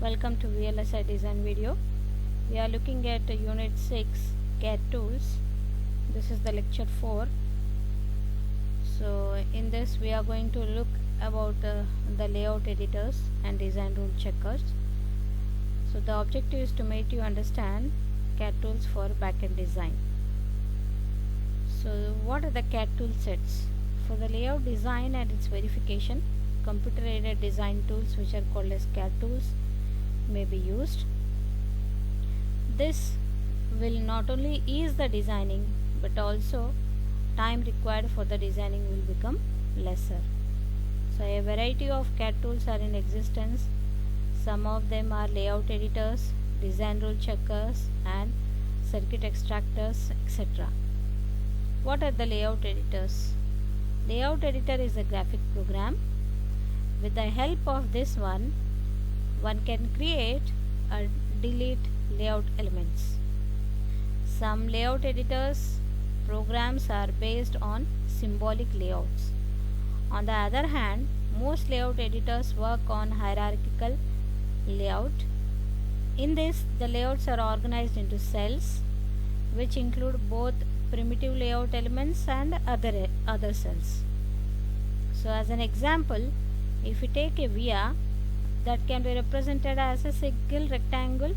Welcome to VLSI design video. We are looking at unit 6 CAD tools. This is the lecture 4. So in this we are going to look about the layout editors and design rule checkers. So the objective is to make you understand CAD tools for backend design. So what are the CAD tool sets? For the layout design and its verification, computer aided design tools which are called as CAD tools may be used. This will not only ease the designing but also time required for the designing will become lesser. So a variety of CAD tools are in existence. Some of them are layout editors, design rule checkers and circuit extractors, etc. What are the layout editors? Layout editor is a graphic program. With the help of this one can create or delete layout elements. Some layout editors programs are based on symbolic layouts. On the other hand, most layout editors work on hierarchical layout. In this, the layouts are organized into cells which include both primitive layout elements and other cells. So as an example, if you take a via, that can be represented as a single rectangle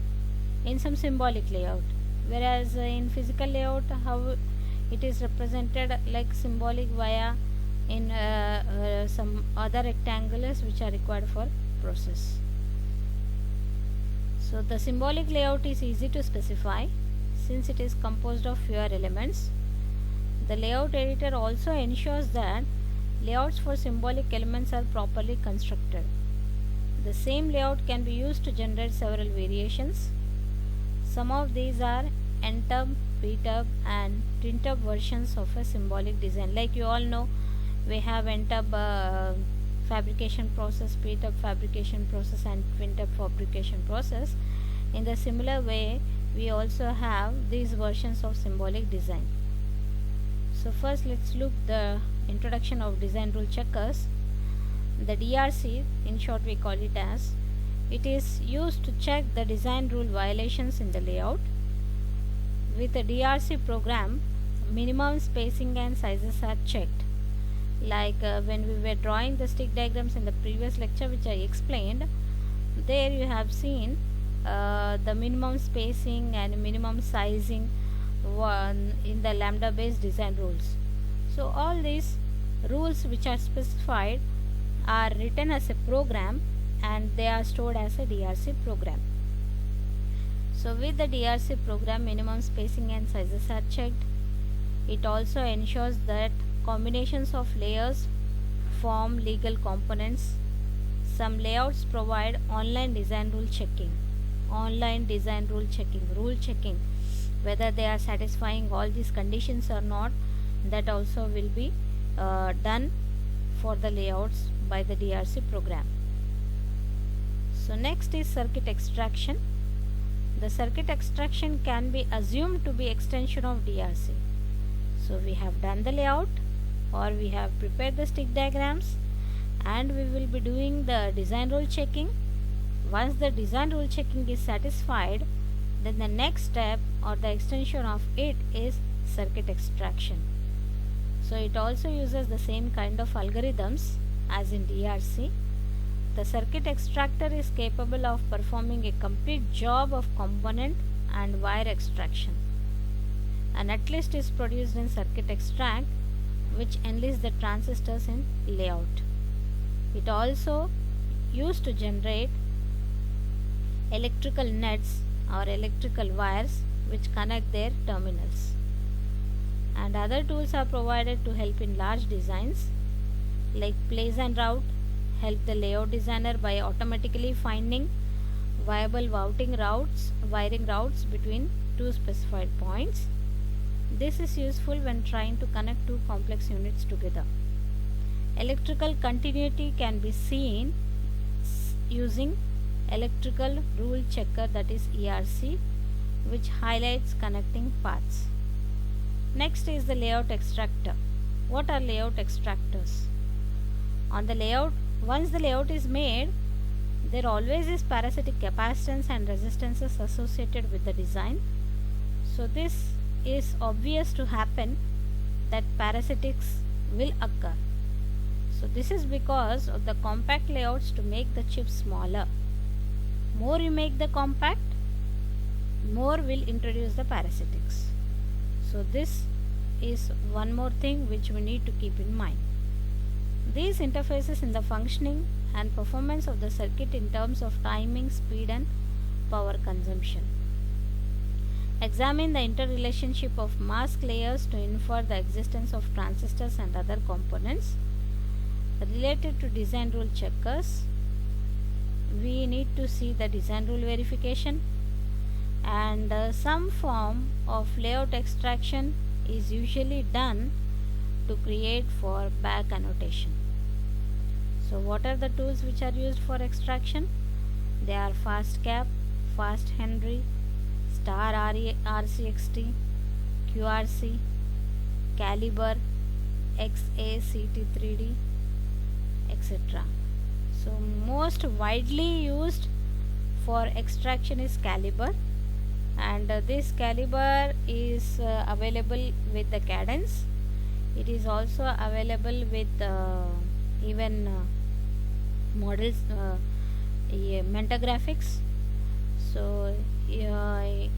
in some symbolic layout, whereas in physical layout how it is represented like symbolic via in some other rectangles which are required for process. So the symbolic layout is easy to specify since it is composed of fewer elements. The layout editor also ensures that layouts for symbolic elements are properly constructed. The same layout can be used to generate several variations. Some of these are NTUB, PTUB and TwinTUB versions of a symbolic design. Like you all know, we have NTUB fabrication process, PTUB fabrication process and TwinTUB fabrication process. In the similar way, we also have these versions of symbolic design. So first let's look the introduction of design rule checkers. The DRC, in short we call it as, it is used to check the design rule violations in the layout. With the DRC program, minimum spacing and sizes are checked. Like when we were drawing the stick diagrams in the previous lecture which I explained, there you have seen the minimum spacing and minimum sizing in the lambda based design rules. So all these rules which are specified are written as a program and they are stored as a DRC program. So with the DRC program, minimum spacing and sizes are checked. It also ensures that combinations of layers form legal components. Some layouts provide online design rule checking, rule checking, whether they are satisfying all these conditions or not. That also will be done for the layouts by the DRC program. So next is circuit extraction. The circuit extraction can be assumed to be extension of DRC. So we have done the layout or we have prepared the stick diagrams and we will be doing the design rule checking. Once the design rule checking is satisfied, then the next step or the extension of it is circuit extraction. So it also uses the same kind of algorithms as in DRC. The circuit extractor is capable of performing a complete job of component and wire extraction. A netlist is produced in circuit extract which enlists the transistors in layout. It also used to generate electrical nets or electrical wires which connect their terminals. And other tools are provided to help in large designs like place and route, help the layout designer by automatically finding viable wiring routes between two specified points. This is useful when trying to connect two complex units together. Electrical continuity can be seen using electrical rule checker, that is ERC, which highlights connecting paths. Next is the layout extractor. What are layout extractors? On the layout, once the layout is made, there always is parasitic capacitance and resistances associated with the design. So this is obvious to happen that parasitics will occur. So this is because of the compact layouts to make the chip smaller. More you make the compact, more will introduce the parasitics. So this is one more thing which we need to keep in mind. These interfaces in the functioning and performance of the circuit in terms of timing, speed and power consumption. Examine the interrelationship of mask layers to infer the existence of transistors and other components. Related to design rule checkers, we need to see the design rule verification, and some form of layout extraction is usually done to create for back annotation. So what are the tools which are used for extraction? They are FastCap, Fast Henry, Star RCXT, QRC, Calibre, XACT3D, etc. So most widely used for extraction is Calibre, and this Calibre is available with the Cadence. It is also available with even models Mentor Graphics. So in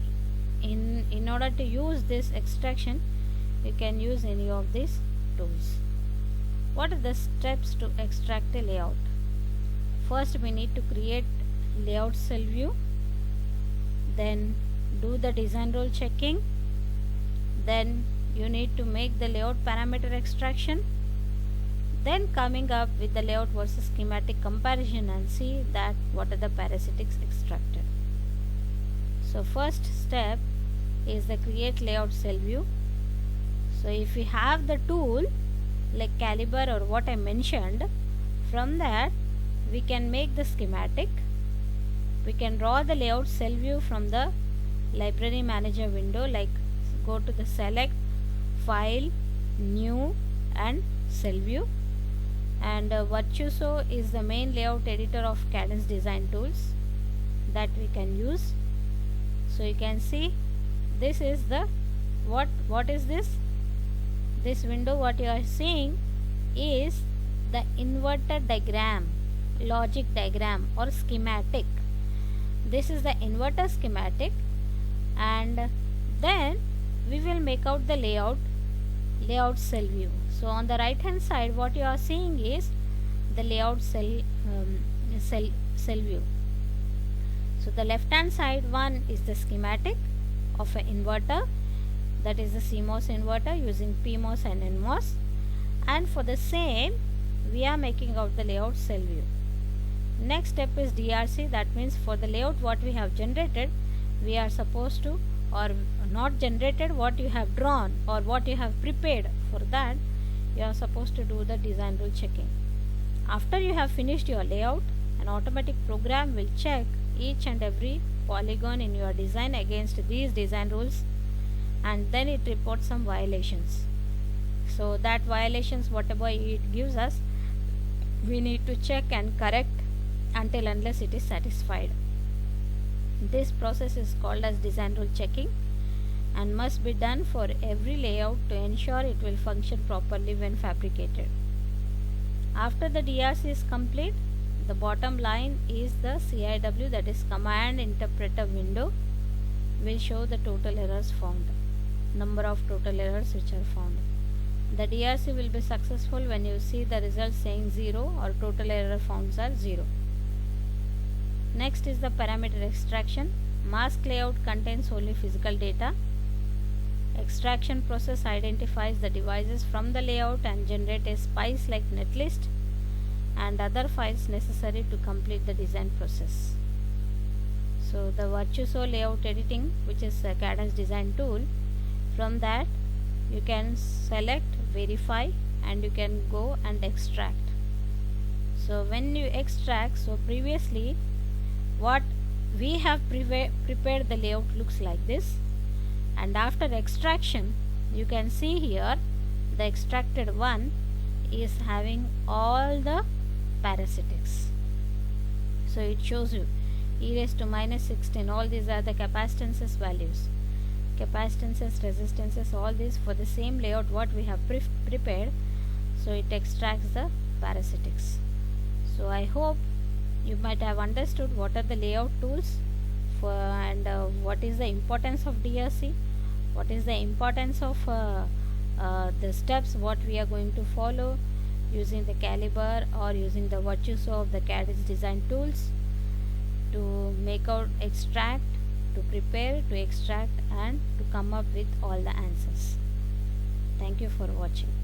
order to use this extraction, you can use any of these tools. What are the steps to extract a layout? First, we need to create layout cell view, then do the design rule checking, then you need to make the layout parameter extraction, then coming up with the layout versus schematic comparison and see that what are the parasitics extracted. So first step is the create layout cell view. So if we have the tool like Calibre or what I mentioned, from that we can make the schematic. We can draw the layout cell view from the library manager window, like go to the select, file, new and cell view, and Virtuoso is the main layout editor of Cadence design tools that we can use. So you can see this is the what is this window. What you are seeing is the inverter diagram, logic diagram or schematic. This is the inverter schematic, and then we will make out the layout cell view. So on the right hand side what you are seeing is the layout cell view. So the left hand side one is the schematic of an inverter, that is the CMOS inverter using PMOS and NMOS, and for the same we are making out the layout cell view. Next step is DRC, that means for the layout what we have generated, we are supposed to, or not generated, what you have drawn or what you have prepared, for that you are supposed to do the design rule checking. After you have finished your layout, an automatic program will check each and every polygon in your design against these design rules, and then it reports some violations. So that violations whatever it gives us, we need to check and correct until unless it is satisfied. This process is called as design rule checking and must be done for every layout to ensure it will function properly when fabricated. After the DRC is complete, the bottom line is the CIW, that is command interpreter window, will show the total errors found, number of total errors which are found. The DRC will be successful when you see the result saying 0 or total error founds are 0. Next is the parameter extraction. Mask layout contains only physical data. Extraction process identifies the devices from the layout and generate a spice like netlist and other files necessary to complete the design process. So the Virtuoso layout editing, which is a Cadence design tool, from that you can select, verify, and you can go and extract. So when you extract, so previously what we have prepared the layout looks like this, and after extraction you can see here the extracted one is having all the parasitics. So it shows you e raised to minus 16, all these are the capacitances values, capacitances, resistances, all these for the same layout what we have prepared. So it extracts the parasitics. So I hope you might have understood what are the layout tools for, and what is the importance of DRC, what is the importance of the steps what we are going to follow using the caliber or using the virtuoso of the CADIS design tools to make out extract, to prepare, to extract and to come up with all the answers. Thank you for watching.